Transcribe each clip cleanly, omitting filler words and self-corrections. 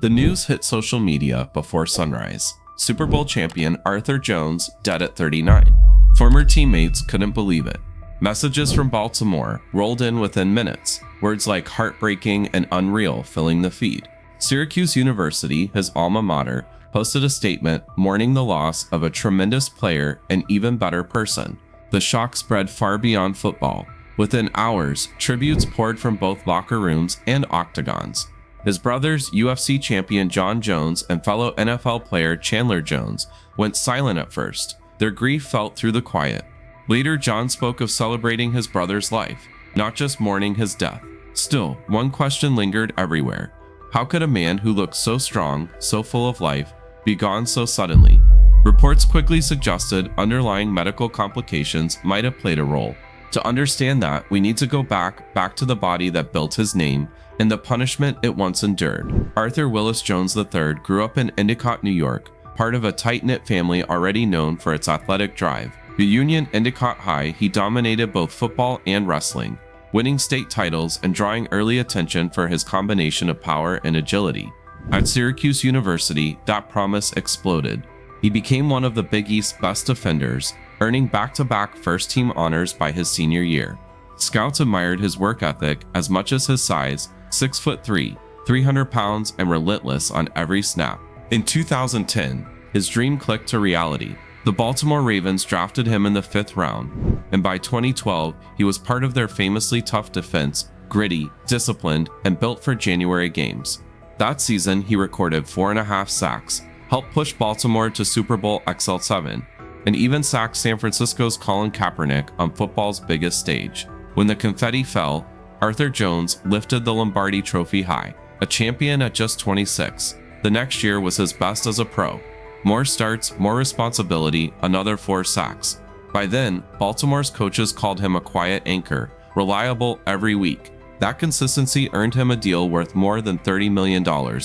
The news hit social media before sunrise. Super Bowl champion Arthur Jones dead at 39. Former teammates couldn't believe it. Messages from Baltimore rolled in within minutes, words like heartbreaking and unreal filling the feed. Syracuse University, his alma mater, posted a statement mourning the loss of a tremendous player and even better person. The shock spread far beyond football. Within hours, tributes poured from both locker rooms and octagons. His brothers, UFC champion John Jones and fellow NFL player Chandler Jones, went silent at first, their grief felt through the quiet. Later, John spoke of celebrating his brother's life, not just mourning his death. Still, one question lingered everywhere. How could a man who looked so strong, so full of life, be gone so suddenly? Reports quickly suggested underlying medical complications might have played a role. To understand that, we need to go back to the body that built his name and the punishment it once endured. Arthur Willis Jones III grew up in Endicott, New York, part of a tight-knit family already known for its athletic drive. At Union Endicott High, he dominated both football and wrestling, winning state titles and drawing early attention for his combination of power and agility. At Syracuse University, that promise exploded. He became one of the Big East's best defenders, earning back-to-back first-team honors by his senior year. Scouts admired his work ethic as much as his size, 6'3", 300 pounds, and relentless on every snap. In 2010, his dream clicked to reality. The Baltimore Ravens drafted him in the 5th round, and by 2012, he was part of their famously tough defense, gritty, disciplined, and built for January games. That season, he recorded 4.5 sacks, helped push Baltimore to Super Bowl XL7, and even sacked San Francisco's Colin Kaepernick on football's biggest stage. When the confetti fell, Arthur Jones lifted the Lombardi Trophy high, a champion at just 26. The next year was his best as a pro. More starts, more responsibility, another 4 sacks. By then, Baltimore's coaches called him a quiet anchor, reliable every week. That consistency earned him a deal worth more than $30 million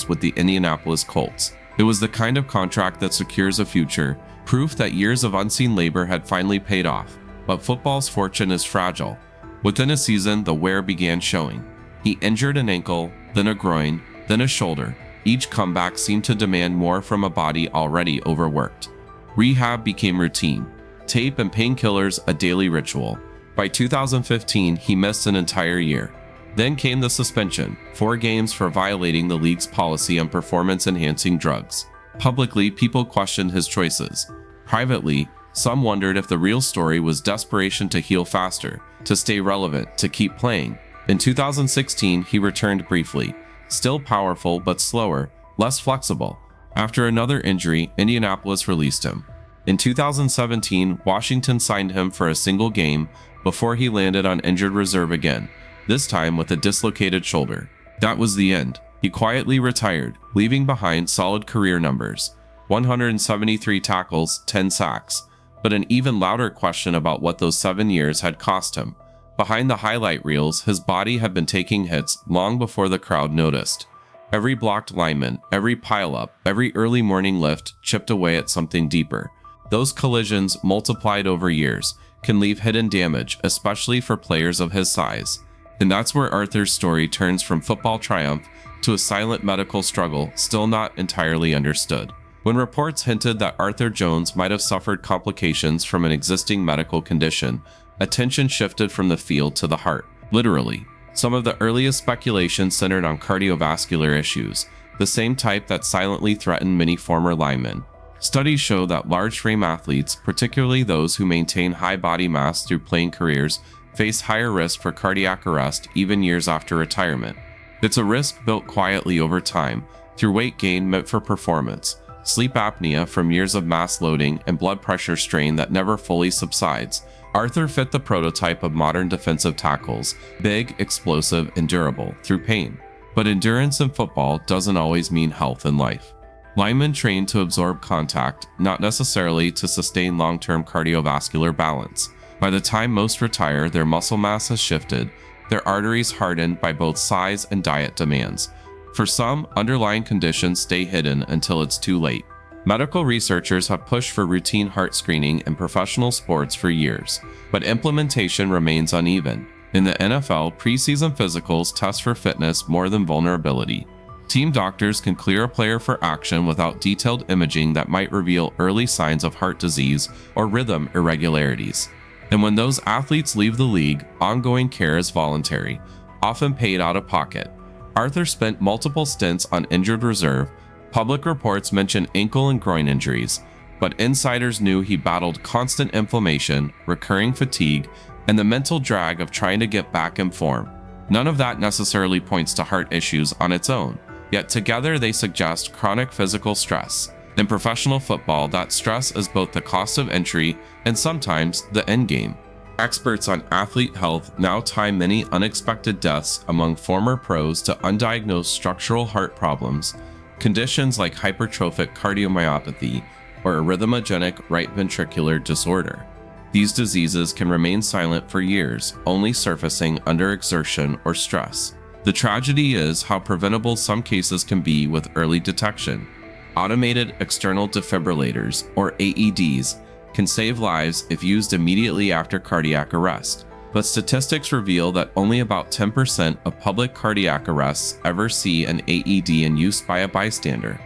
with the Indianapolis Colts. It was the kind of contract that secures a future, proof that years of unseen labor had finally paid off. But football's fortune is fragile. Within a season, the wear began showing. He injured an ankle, then a groin, then a shoulder. Each comeback seemed to demand more from a body already overworked. Rehab became routine, tape and painkillers a daily ritual. By 2015, he missed an entire year. Then came the suspension, 4 games for violating the league's policy on performance-enhancing drugs. Publicly, people questioned his choices. Privately, some wondered if the real story was desperation to heal faster, to stay relevant, to keep playing. In 2016, he returned briefly, still powerful but slower, less flexible. After another injury, Indianapolis released him. In 2017, Washington signed him for a single game before he landed on injured reserve again, this time with a dislocated shoulder. That was the end. He quietly retired, leaving behind solid career numbers: 173 tackles, 10 sacks, but an even louder question about what those 7 years had cost him. Behind the highlight reels, his body had been taking hits long before the crowd noticed. Every blocked lineman, every pileup, every early morning lift chipped away at something deeper. Those collisions, multiplied over years, can leave hidden damage, especially for players of his size. And that's where Arthur's story turns from football triumph to a silent medical struggle still not entirely understood. When reports hinted that Arthur Jones might have suffered complications from an existing medical condition, attention shifted from the field to the heart, literally. Some of the earliest speculation centered on cardiovascular issues, the same type that silently threatened many former linemen. Studies show that large frame athletes, particularly those who maintain high body mass through playing careers, face higher risk for cardiac arrest even years after retirement. It's a risk built quietly over time, through weight gain meant for performance, sleep apnea from years of mass loading, and blood pressure strain that never fully subsides. Arthur fit the prototype of modern defensive tackles: big, explosive, and durable, through pain. But endurance in football doesn't always mean health in life. Linemen train to absorb contact, not necessarily to sustain long-term cardiovascular balance. By the time most retire, their muscle mass has shifted, their arteries hardened by both size and diet demands. For some, underlying conditions stay hidden until it's too late. Medical researchers have pushed for routine heart screening in professional sports for years, but implementation remains uneven. In the NFL, preseason physicals test for fitness more than vulnerability. Team doctors can clear a player for action without detailed imaging that might reveal early signs of heart disease or rhythm irregularities. And when those athletes leave the league, ongoing care is voluntary, often paid out of pocket. Arthur spent multiple stints on injured reserve. Public reports mention ankle and groin injuries, but insiders knew he battled constant inflammation, recurring fatigue, and the mental drag of trying to get back in form. None of that necessarily points to heart issues on its own, yet together they suggest chronic physical stress. In professional football, that stress is both the cost of entry and sometimes the end game. Experts on athlete health now tie many unexpected deaths among former pros to undiagnosed structural heart problems, conditions like hypertrophic cardiomyopathy or arrhythmogenic right ventricular disorder. These diseases can remain silent for years, only surfacing under exertion or stress. The tragedy is how preventable some cases can be with early detection. Automated external defibrillators, or AEDs, can save lives if used immediately after cardiac arrest, but statistics reveal that only about 10% of public cardiac arrests ever see an AED in use by a bystander.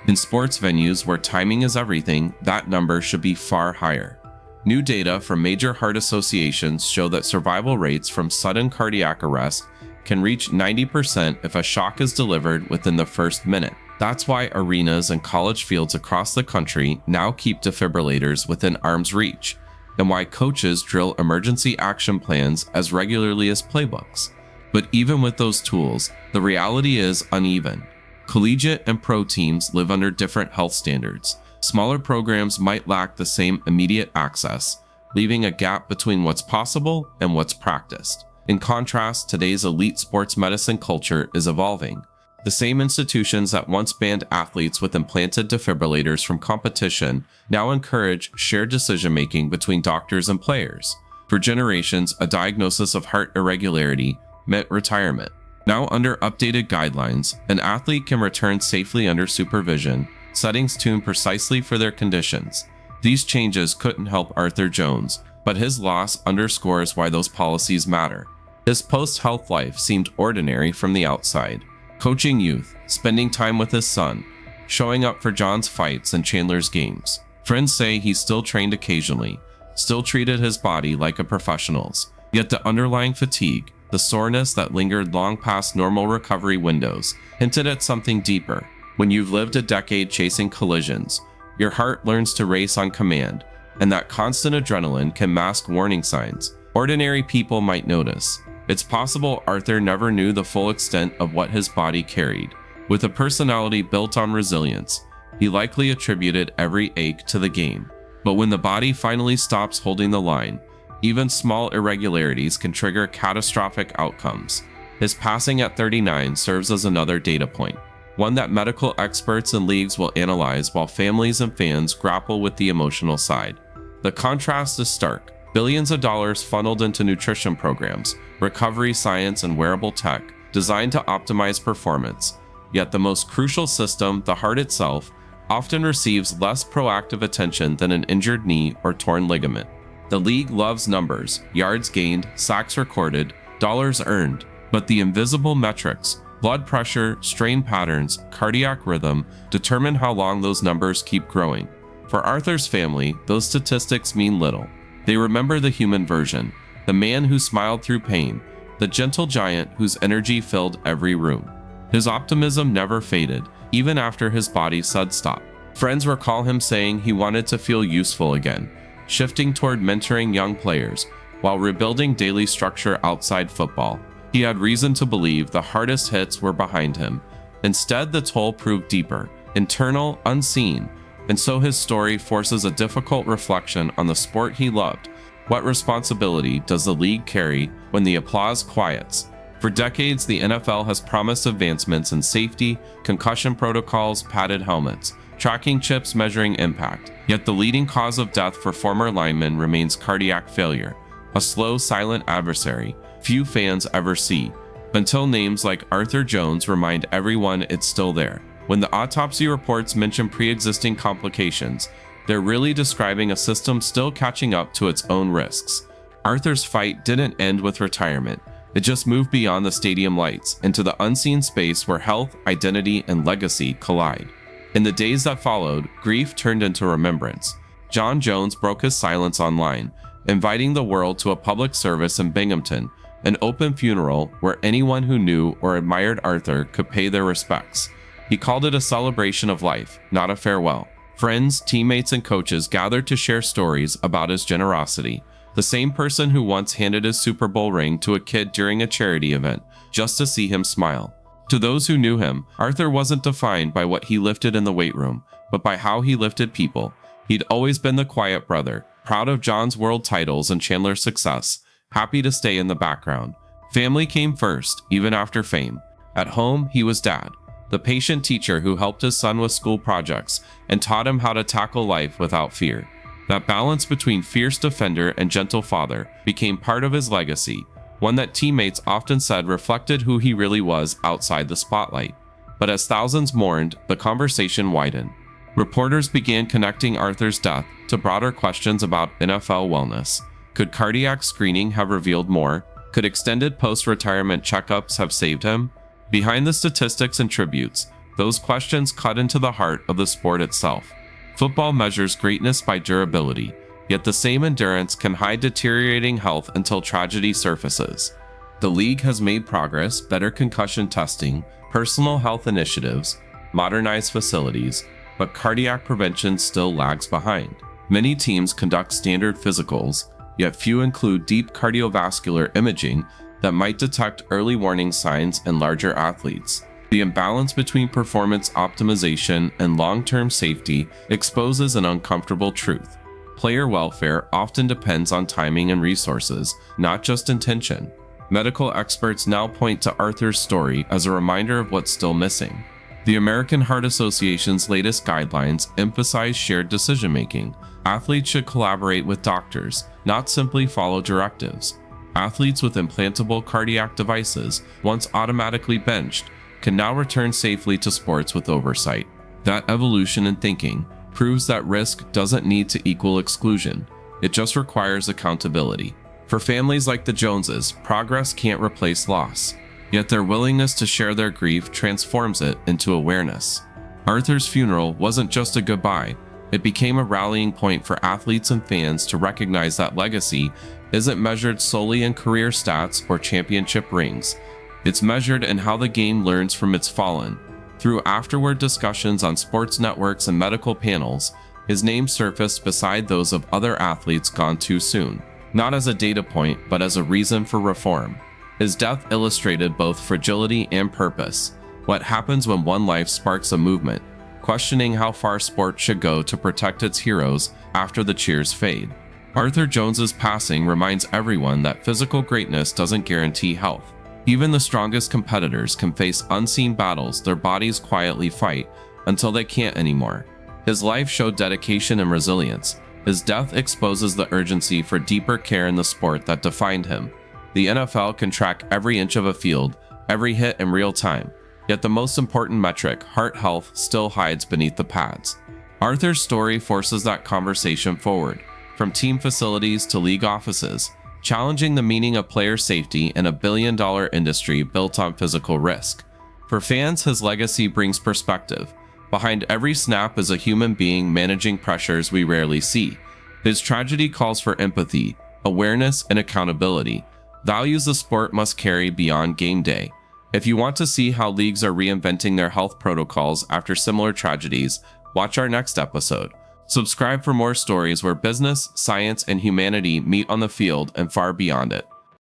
In sports venues where timing is everything, that number should be far higher. New data from major heart associations show that survival rates from sudden cardiac arrest can reach 90% if a shock is delivered within the first minute. That's why arenas and college fields across the country now keep defibrillators within arm's reach, and why coaches drill emergency action plans as regularly as playbooks. But even with those tools, the reality is uneven. Collegiate and pro teams live under different health standards. Smaller programs might lack the same immediate access, leaving a gap between what's possible and what's practiced. In contrast, today's elite sports medicine culture is evolving. The same institutions that once banned athletes with implanted defibrillators from competition now encourage shared decision-making between doctors and players. For generations, a diagnosis of heart irregularity meant retirement. Now, under updated guidelines, an athlete can return safely under supervision, settings tuned precisely for their conditions. These changes couldn't help Arthur Jones, but his loss underscores why those policies matter. His post-health life seemed ordinary from the outside. Coaching youth, spending time with his son, showing up for John's fights and Chandler's games. Friends say he still trained occasionally, still treated his body like a professional's. Yet the underlying fatigue, the soreness that lingered long past normal recovery windows, hinted at something deeper. When you've lived a decade chasing collisions, your heart learns to race on command, and that constant adrenaline can mask warning signs. Ordinary people might notice. It's possible Arthur never knew the full extent of what his body carried. With a personality built on resilience, he likely attributed every ache to the game. But when the body finally stops holding the line, even small irregularities can trigger catastrophic outcomes. His passing at 39 serves as another data point, one that medical experts and leagues will analyze while families and fans grapple with the emotional side. The contrast is stark. Billions of dollars funneled into nutrition programs, recovery science, and wearable tech designed to optimize performance. Yet the most crucial system, the heart itself, often receives less proactive attention than an injured knee or torn ligament. The league loves numbers, yards gained, sacks recorded, dollars earned, but the invisible metrics, blood pressure, strain patterns, cardiac rhythm, determine how long those numbers keep growing. For Arthur's family, those statistics mean little. They remember the human version, the man who smiled through pain, the gentle giant whose energy filled every room. His optimism never faded, even after his body said stop. Friends recall him saying he wanted to feel useful again, shifting toward mentoring young players, while rebuilding daily structure outside football. He had reason to believe the hardest hits were behind him. Instead, the toll proved deeper, internal, unseen, and so his story forces a difficult reflection on the sport he loved. What responsibility does the league carry when the applause quiets? For decades, the NFL has promised advancements in safety, concussion protocols, padded helmets, tracking chips measuring impact. Yet the leading cause of death for former linemen remains cardiac failure, a slow, silent adversary few fans ever see, until names like Arthur Jones remind everyone it's still there. When the autopsy reports mention pre-existing complications, they're really describing a system still catching up to its own risks. Arthur's fight didn't end with retirement. It just moved beyond the stadium lights into the unseen space where health, identity, and legacy collide. In the days that followed, grief turned into remembrance. Jon Jones broke his silence online, inviting the world to a public service in Binghamton, an open funeral where anyone who knew or admired Arthur could pay their respects. He called it a celebration of life, not a farewell. Friends, teammates, and coaches gathered to share stories about his generosity. The same person who once handed his Super Bowl ring to a kid during a charity event, just to see him smile. To those who knew him, Arthur wasn't defined by what he lifted in the weight room, but by how he lifted people. He'd always been the quiet brother, proud of Jon's world titles and Chandler's success, happy to stay in the background. Family came first, even after fame. At home, he was dad, the patient teacher who helped his son with school projects and taught him how to tackle life without fear. That balance between fierce defender and gentle father became part of his legacy, one that teammates often said reflected who he really was outside the spotlight. But as thousands mourned, the conversation widened. Reporters began connecting Arthur's death to broader questions about NFL wellness. Could cardiac screening have revealed more? Could extended post-retirement checkups have saved him? Behind the statistics and tributes, those questions cut into the heart of the sport itself. Football measures greatness by durability, yet the same endurance can hide deteriorating health until tragedy surfaces. The league has made progress, better concussion testing, personal health initiatives, modernized facilities, but cardiac prevention still lags behind. Many teams conduct standard physicals, yet few include deep cardiovascular imaging that might detect early warning signs in larger athletes. The imbalance between performance optimization and long-term safety exposes an uncomfortable truth. Player welfare often depends on timing and resources, not just intention. Medical experts now point to Arthur's story as a reminder of what's still missing. The American Heart Association's latest guidelines emphasize shared decision-making. Athletes should collaborate with doctors, not simply follow directives. Athletes with implantable cardiac devices, once automatically benched, can now return safely to sports with oversight. That evolution in thinking proves that risk doesn't need to equal exclusion. It just requires accountability. For families like the Joneses, progress can't replace loss, yet their willingness to share their grief transforms it into awareness. Arthur's funeral wasn't just a goodbye, it became a rallying point for athletes and fans to recognize that legacy isn't measured solely in career stats or championship rings. It's measured in how the game learns from its fallen. Through afterward discussions on sports networks and medical panels, his name surfaced beside those of other athletes gone too soon, not as a data point, but as a reason for reform. His death illustrated both fragility and purpose. What happens when one life sparks a movement, questioning how far sport should go to protect its heroes after the cheers fade. Arthur Jones's passing reminds everyone that physical greatness doesn't guarantee health. Even the strongest competitors can face unseen battles their bodies quietly fight until they can't anymore. His life showed dedication and resilience. His death exposes the urgency for deeper care in the sport that defined him. The NFL can track every inch of a field, every hit in real time, yet the most important metric, heart health, still hides beneath the pads. Arthur's story forces that conversation forward, from team facilities to league offices, challenging the meaning of player safety in a billion-dollar industry built on physical risk. For fans, his legacy brings perspective. Behind every snap is a human being managing pressures we rarely see. His tragedy calls for empathy, awareness, and accountability, values the sport must carry beyond game day. If you want to see how leagues are reinventing their health protocols after similar tragedies, watch our next episode. Subscribe for more stories where business, science, and humanity meet on the field and far beyond it.